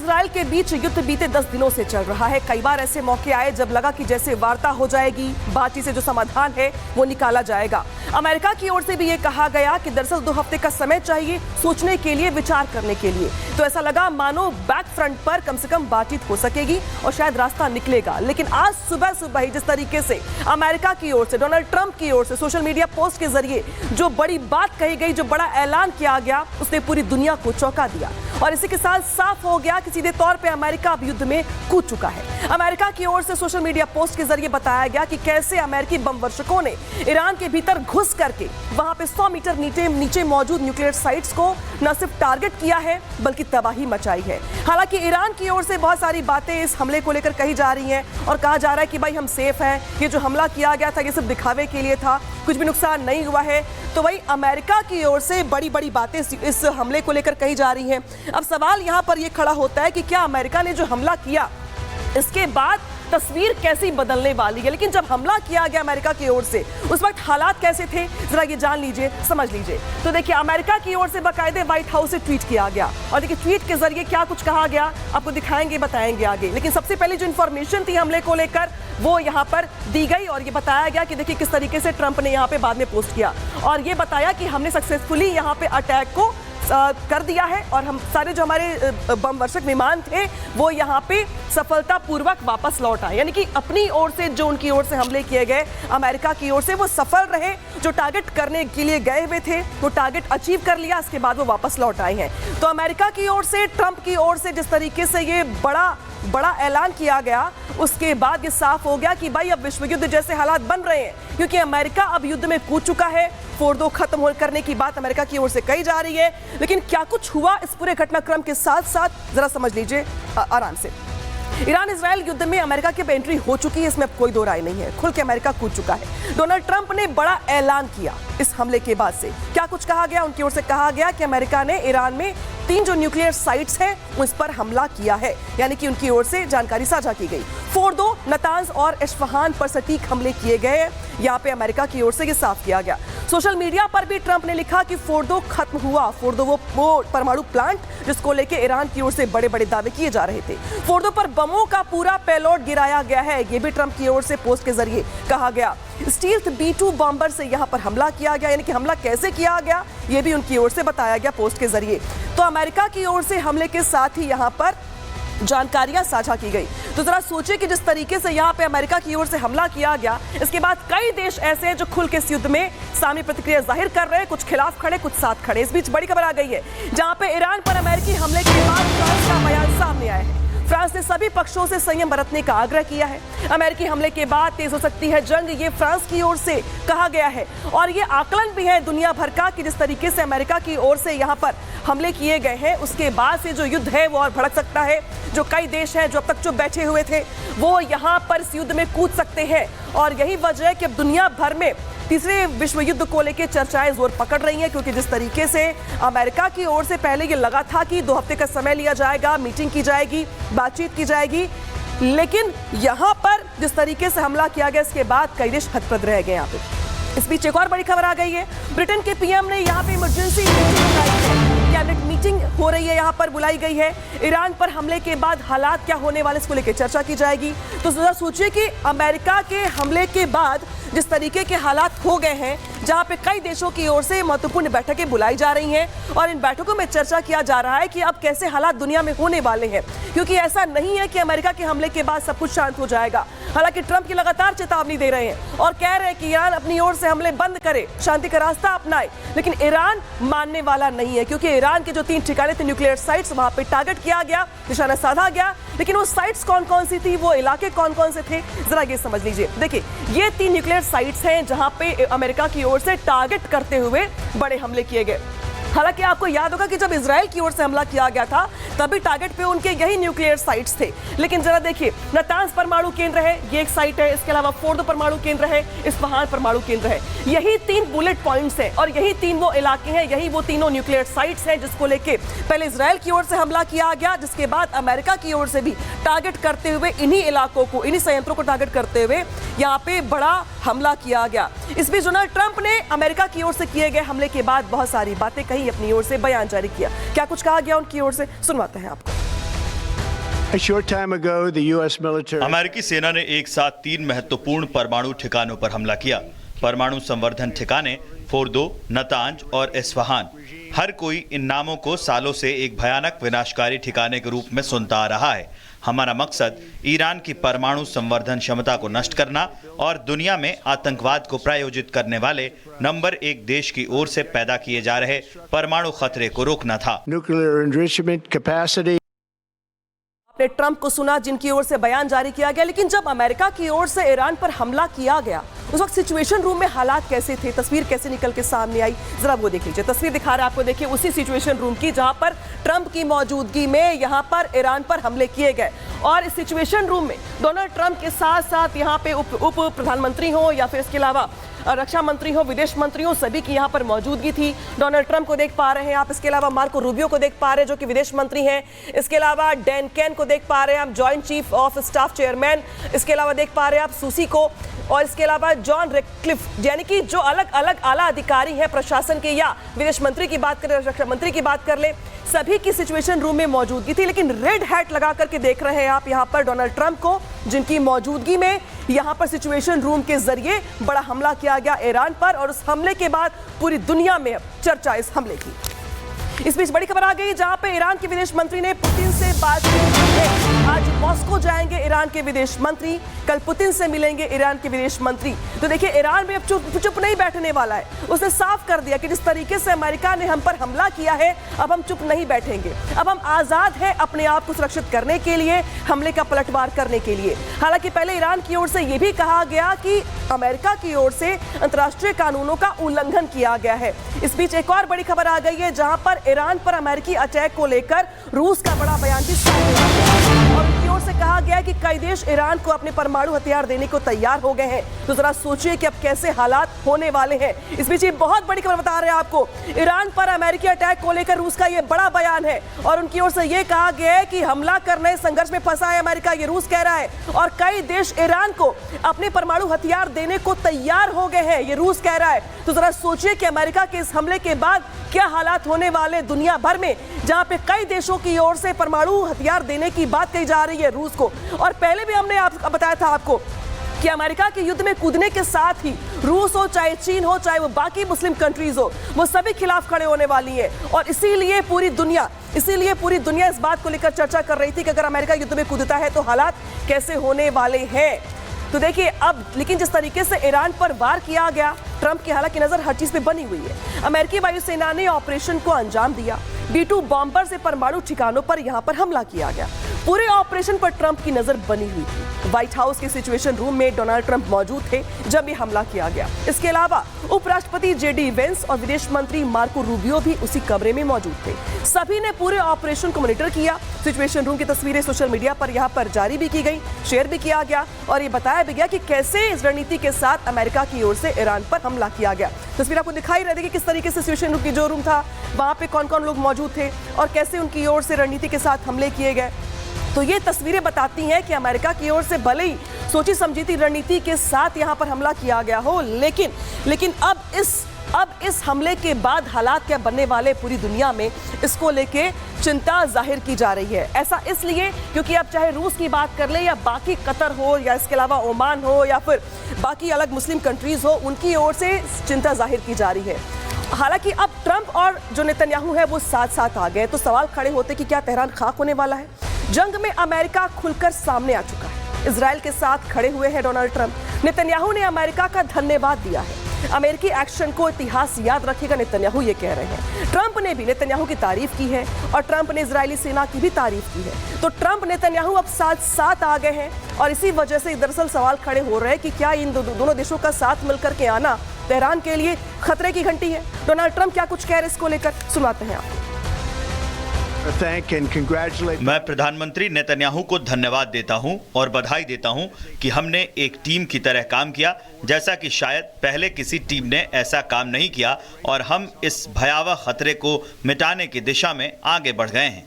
Israel के बीच युद्ध बीते 10 दिनों से चल रहा है। कई बार ऐसे मौके आए जब लगा कि जैसे वार्ता हो जाएगी, बातचीत से जो समाधान है वो निकाला जाएगा। अमेरिका की ओर से भी ये कहा गया कि दरअसल 2 हफ्ते का समय चाहिए सोचने के लिए, विचार करने के लिए। तो ऐसा लगा मानो बैक फ्रंट पर कम से कम बातचीत हो सकेगी और शायद रास्ता निकलेगा। लेकिन आज सुबह सुबह ही जिस तरीके से अमेरिका की ओर से, डोनाल्ड ट्रंप की ओर से सोशल मीडिया पोस्ट के जरिए जो बड़ी बात कही गई, जो बड़ा ऐलान किया गया, उसने पूरी दुनिया को चौंका दिया। और इसी के साथ साफ हो गया कि सीधे तौर पे अमेरिका अब युद्ध में कूद चुका है। अमेरिका की ओर से सोशल मीडिया पोस्ट के जरिए बताया गया कि कैसे अमेरिकी बम वर्षकों ने ईरान के भीतर घुस करके वहां पे 100 मीटर नीचे मौजूद न्यूक्लियर साइट्स को न सिर्फ टारगेट किया है बल्कि तबाही मचाई है। हालांकि ईरान की ओर से बहुत सारी बातें इस हमले को लेकर कही जा रही हैं और कहा जा रहा है कि भाई हम सेफ हैं, ये जो हमला किया गया था ये सिर्फ दिखावे के लिए था, कुछ भी नुकसान नहीं हुआ है। तो वही अमेरिका की ओर से बड़ी बड़ी बातें इस हमले को लेकर कही जा रही हैं। अब सवाल यहां पर यह खड़ा होता है कि क्या अमेरिका ने जो हमला किया इसके बाद तस्वीर कैसी बदलने वाली है। लेकिन जब हमला किया गया अमेरिका की ओर से उस वक्त हालात कैसे थे, जरा ये जान लीजिए, समझ लीजिए। तो देखिए, अमेरिका की ओर से बाकायदे व्हाइट हाउस से ट्वीट किया गया और देखिए ट्वीट के जरिए क्या कुछ कहा गया आपको दिखाएंगे, बताएंगे आगे। लेकिन सबसे पहले जो इंफॉर्मेशन थी हमले को लेकर वो यहाँ पर दी गई और ये बताया गया कि देखिए किस तरीके से ट्रंप ने यहाँ पे बाद में पोस्ट किया और ये बताया कि हमने सक्सेसफुली यहाँ पे अटैक को कर दिया है और हम सारे जो हमारे बम वर्षक विमान थे वो यहाँ पे सफलतापूर्वक वापस लौट आए। यानी कि अपनी ओर से जो उनकी ओर से हमले किए गए अमेरिका की ओर से वो सफल रहे। जो टारगेट करने के लिए गए हुए थे वो टारगेट अचीव कर लिया, इसके बाद वो वापस लौट आए हैं। तो अमेरिका की ओर से, ट्रंप की ओर से जिस तरीके से ये बड़ा ऐलान किया गया, उसके बाद ये साफ हो गया कि भाई अब विश्व युद्ध जैसे हालात बन रहे हैं क्योंकि अमेरिका अब युद्ध में कूद चुका है। 4-2 खत्म करने की बात अमेरिका की ओर से कही जा रही है। लेकिन क्या कुछ हुआ इस पूरे घटनाक्रम के साथ साथ जरा समझ लीजिए आराम से। ईरान इजराइल युद्ध में अमेरिका की एंट्री हो चुकी है, इसमें अब कोई दो राय नहीं है। खुल के अमेरिका कूद चुका है। डोनाल्ड ट्रंप ने बड़ा ऐलान किया इस हमले के बाद से। क्या कुछ कहा गया, उनकी ओर से कहा गया कि अमेरिका ने ईरान में 3 जो न्यूक्लियर साइट्स हैं उस पर हमला किया है, यानी कि उनकी ओर से जानकारी साझा की गई। फोर्दो, नतांज और इस्फहान पर सटीक हमले किए गए, यहाँ पे अमेरिका की ओर से ये साफ किया गया। सोशल मीडिया पर भी ट्रंप ने लिखा कि फोर्दो खत्म हुआ। फोर्दो वो परमाणु प्लांट जिसको लेके ईरान की ओर से बड़े बड़े दावे किए जा रहे थे। फोर्दो पर बमों का पूरा पेलोड गिराया गया है, ये भी ट्रंप की ओर से पोस्ट के जरिए कहा गया। स्टील्थ B-2 बॉम्बर से यहाँ पर हमला किया गया, यानी कि हमला कैसे किया गया ये भी उनकी ओर से बताया गया पोस्ट के जरिए। तो अमेरिका की ओर से हमले के साथ ही यहाँ पर जानकारियां साझा की गई। तो जरा सोचिए कि जिस तरीके से यहाँ पे अमेरिका की ओर से हमला किया गया, इसके बाद कई देश ऐसे हैं जो खुल के इस युद्ध में सामने प्रतिक्रिया जाहिर कर रहे हैं, कुछ खिलाफ खड़े, कुछ साथ खड़े। इस बीच बड़ी खबर आ गई है जहां पे ईरान पर अमेरिकी हमले के बाद फ्रांस का बयान सामने आया है। फ्रांस ने सभी पक्षों से संयम बरतने का आग्रह किया है। अमेरिकी हमले के बाद तेज हो सकती है जंग, ये फ्रांस की ओर से कहा गया है। और ये आकलन भी है दुनिया भर का कि जिस तरीके से अमेरिका की ओर से यहाँ पर हमले किए गए हैं उसके बाद से जो युद्ध है वो और भड़क सकता है। जो कई देश हैं जो अब तक चुप बैठे हुए थे वो यहाँ पर इस युद्ध में कूद सकते हैं और यही वजह है कि अब दुनिया भर में तीसरे विश्व युद्ध को लेकर चर्चाएं जोर पकड़ रही हैं क्योंकि जिस तरीके से अमेरिका की ओर से पहले ये लगा था कि 2 हफ्ते का समय लिया जाएगा, मीटिंग की जाएगी, बातचीत की जाएगी, लेकिन यहाँ पर जिस तरीके से हमला किया गया इसके बाद कई देश हतप्रद रह गए। यहाँ पे इस बीच एक और बड़ी खबर आ गई है। ब्रिटेन के पीएम ने यहाँ पे इमरजेंसी कैबिनेट मीटिंग हो रही है, यहाँ पर बुलाई गई है। ईरान पर हमले के बाद हालात क्या होने वाले इसको लेकर चर्चा की जाएगी। तो जरा सोचिए कि अमेरिका के हमले के बाद जिस तरीके के हालात हो गए हैं, जहां पे कई देशों की ओर से महत्वपूर्ण बैठकें बुलाई जा रही हैं और इन बैठकों में चर्चा किया जा रहा है कि अब कैसे हालात दुनिया में होने वाले हैं, क्योंकि ऐसा नहीं है कि अमेरिका के हमले के बाद सब कुछ शांत हो जाएगा। हालांकि ट्रंप की लगातार चेतावनी दे रहे हैं और कह रहे हैं कि ईरान अपनी ओर से हमले बंद करे, शांति का रास्ता अपनाए, लेकिन ईरान मानने वाला नहीं है क्योंकि ईरान के जो 3 ठिकाने थे न्यूक्लियर साइट्स, वहां पे टारगेट किया गया, निशाना साधा गया, लेकिन वो साइट्स कौन कौन सी थी, वो इलाके कौन कौन से थे, जरा ये समझ लीजिए। देखिए, ये 3 न्यूक्लियर साइट्स हैं जहां पे अमेरिका की ओर से टारगेट करते हुए बड़े हमले किए गए। हालांकि आपको याद होगा कि जब इजराइल की ओर से हमला किया गया था तभी टारगेट पे उनके यही न्यूक्लियर साइट्स थे। लेकिन जरा देखिए, नतांज परमाणु केंद्र है, ये एक साइट है, इसके अलावा फोर्दो परमाणु केंद्र है, इस्फहान परमाणु केंद्र है। यही 3 बुलेट पॉइंट्स हैं और यही 3 वो इलाके हैं, यही वो तीनों न्यूक्लियर साइट्स हैं जिसको लेके पहले इजराइल की ओर से हमला किया गया, जिसके बाद अमेरिका की ओर से भी टारगेट करते हुए इन्हीं इलाकों को, इन्हीं संयंत्रों को टारगेट करते हुए यहाँ पे बड़ा हमला किया गया। इस बीच डोनाल्ड ट्रंप ने अमेरिका की ओर से किए गए हमले के बाद बहुत सारी बातें कही, अपनी ओर से बयान जारी किया। क्या कुछ कहा गया उनकी ओर से, सुनवाते हैं आपको। A short time ago, the U.S. military. अमेरिकी सेना ने एक साथ 3 महत्वपूर्ण परमाणु ठिकानों पर हमला किया। परमाणु संवर्धन ठिकाने फोर्दो, नतांज और इस्फहान। हर कोई इन नामों को सालों से एक भयानक विनाशकारी ठिकाने के रूप में सुनता आ रहा है। हमारा मकसद ईरान की परमाणु संवर्धन क्षमता को नष्ट करना और दुनिया में आतंकवाद को प्रायोजित करने वाले नंबर 1 देश की ओर से पैदा किए जा रहे परमाणु खतरे को रोकना था। Nuclear enrichment capacity. आपने ट्रंप को सुना, जिनकी ओर से बयान जारी किया गया, लेकिन जब अमेरिका की ओर से ईरान पर हमला किया गया उस वक्त सिचुएशन रूम में हालात कैसे थे, तस्वीर कैसे निकल के सामने आई, जरा वो देख लीजिए। तस्वीर दिखा रहा है आपको, देखिए उसी सिचुएशन रूम की जहां पर ट्रंप की मौजूदगी में यहां पर ईरान पर हमले किए गए। और इस सिचुएशन रूम में डोनाल्ड ट्रंप के साथ साथ यहाँ पे उप प्रधानमंत्री हो या फिर इसके अलावा रक्षा मंत्री हो, विदेश मंत्री हो, सभी की यहाँ पर मौजूदगी थी। डोनाल्ड ट्रंप को देख पा रहे हैं आप, इसके अलावा मार्को रूबियो को देख पा रहे हैं जो कि विदेश मंत्री हैं, इसके अलावा डैन केन को देख पा रहे हैं आप, joint chief of staff chairman, इसके अलावा देख पा रहे हैं आप सूसी को, और इसके अलावा जॉन रेडक्लिफ, यानी कि जो अलग अलग आला अधिकारी हैं प्रशासन के, या विदेश मंत्री की बात करें, रक्षा मंत्री की बात कर ले, सभी की सिचुएशन रूम में मौजूदगी थी। लेकिन रेड हैट लगा करके देख रहे हैं आप यहाँ पर डोनाल्ड ट्रंप को, जिनकी मौजूदगी में यहाँ पर सिचुएशन रूम के जरिए बड़ा हमला किया गया ईरान पर, और उस हमले के बाद पूरी दुनिया में अब चर्चा इस हमले की। इस बीच बड़ी खबर आ गई जहां पे ईरान के विदेश मंत्री ने पुतिन से बातचीत की है। आज मॉस्को जाएंगे ईरान के विदेश मंत्री, कल पुतिन से मिलेंगे ईरान के विदेश मंत्री। तो देखिए ईरान में अब चुप नहीं बैठने वाला है। उसने साफ कर दिया कि जिस तरीके से अमेरिका ने हम पर हमला किया है, अब हम चुप नहीं बैठेंगे। अब हम आजाद हैं अपने आप को सुरक्षित करने के लिए, हमले का पलटवार करने के लिए। हालांकि पहले ईरान की ओर से यह भी कहा गया कि अमेरिका की ओर से अंतर्राष्ट्रीय कानूनों का उल्लंघन किया गया है। इस बीच एक और बड़ी खबर आ गई है जहां पर ईरान पर अमेरिकी अटैक को लेकर रूस का बड़ा बयान भी सामने आ गया है और उनकी ओर से कहा गया है कि कई देश ईरान को अपने परमाणु हथियार देने को तैयार हो गए हैं। तो जरा सोचिए कि अब कैसे हालात होने वाले हैं। इस बीच ये बहुत बड़ी खबर बता रहे हैं आपको, ईरान पर अमेरिकी अटैक को लेकर रूस का ये बड़ा बयान है और उनकी ओर से ये कहा गया है कि हमला करने संघर्ष में फंसा है अमेरिका, ये रूस कह रहा है, और कई देश ईरान को अपने परमाणु हथियार देने को तैयार हो गए हैं, ये रूस कह रहा है। तो जरा सोचिए कि अमेरिका के इस हमले के बाद क्या हालात होने वाले दुनिया भर में, जहां पे कई देशों की ओर से परमाणु हथियार देने की बात कही जा रही है रूस को। और पहले भी हमने बताया था आपको कि अमेरिका के युद्ध में कूदने के साथ ही रूस हो, चाहे चीन हो, चाहे वो बाकी मुस्लिम कंट्रीज हो, वो सभी खिलाफ खड़े होने वाली है। और इसीलिए पूरी दुनिया इस बात को लेकर चर्चा कर रही थी कि अगर अमेरिका युद्ध में कूदता है तो हालात कैसे होने वाले हैं। तो देखिए अब, लेकिन जिस तरीके से ईरान पर वार किया गया, ट्रंप की हालांकि नजर हर चीज पे बनी हुई है। अमेरिकी वायुसेना ने ऑपरेशन को अंजाम दिया, B-2 बॉम्बर से परमाणु ठिकानों पर यहां पर हमला किया गया। पूरे ऑपरेशन पर ट्रंप की नजर बनी हुई थी। व्हाइट हाउस के सिचुएशन रूम में डोनाल्ड ट्रंप मौजूद थे जब ये हमला किया गया। इसके अलावा उपराष्ट्रपति JD वेंस और विदेश मंत्री मार्को रूबियो भी उसी कमरे में मौजूद थे। सभी ने पूरे ऑपरेशन को मॉनिटर किया। सिचुएशन रूम की तस्वीरें सोशल मीडिया पर यहाँ पर जारी भी की गई, शेयर भी किया गया और ये बताया भी गया कि कैसे इस रणनीति के साथ अमेरिका की ओर से ईरान पर हमला किया गया। तस्वीर आपको दिखाई रही थी कि किस तरीके से सिचुएशन रूम की जो रूम था वहां पे कौन कौन लोग मौजूद थे और कैसे उनकी ओर से रणनीति के साथ हमले किए गए। तो ये तस्वीरें बताती हैं कि अमेरिका की ओर से भले ही सोची समझी रणनीति के साथ यहां पर हमला किया गया हो, लेकिन अब इस हमले के बाद हालात क्या बनने वाले पूरी दुनिया में, इसको लेके चिंता जाहिर की जा रही है। ऐसा इसलिए क्योंकि अब चाहे रूस की बात कर ले या बाकी कतर हो या इसके अलावा ओमान हो या फिर बाकी अलग मुस्लिम कंट्रीज हो, उनकी ओर से चिंता जाहिर की जा रही है। हालांकि अब ट्रंप और जो नेतन्याहू है वो साथ साथ आ गए, तो सवाल खड़े होते कि क्या तेहरान खाक होने वाला है। जंग में अमेरिका खुलकर सामने आ चुका है। इजराइल के साथ खड़े हुए हैं डोनाल्ड ट्रंप। नेतन्याहू ने अमेरिका का धन्यवाद दिया है। अमेरिकी एक्शन को इतिहास याद रखेगा, नेतन्याहू ये कह रहे हैं। ट्रंप ने भी नेतन्याहू की तारीफ की है और ट्रंप ने इजरायली सेना की भी तारीफ की है। तो ट्रंप नेतन्याहू अब साथ साथ आ गए हैं और इसी वजह से दरअसल सवाल खड़े हो रहे हैं कि क्या इन दोनों देशों का साथ मिलकर के आना तेहरान के लिए खतरे की घंटी है। डोनाल्ड ट्रंप क्या कुछ कह रहे हैं इसको लेकर, सुनाते हैं आपको। मैं प्रधानमंत्री नेतन्याहू को धन्यवाद देता हूं और बधाई देता हूं कि हमने एक टीम की तरह काम किया, जैसा कि शायद पहले किसी टीम ने ऐसा काम नहीं किया, और हम इस भयावह खतरे को मिटाने की दिशा में आगे बढ़ गए हैं।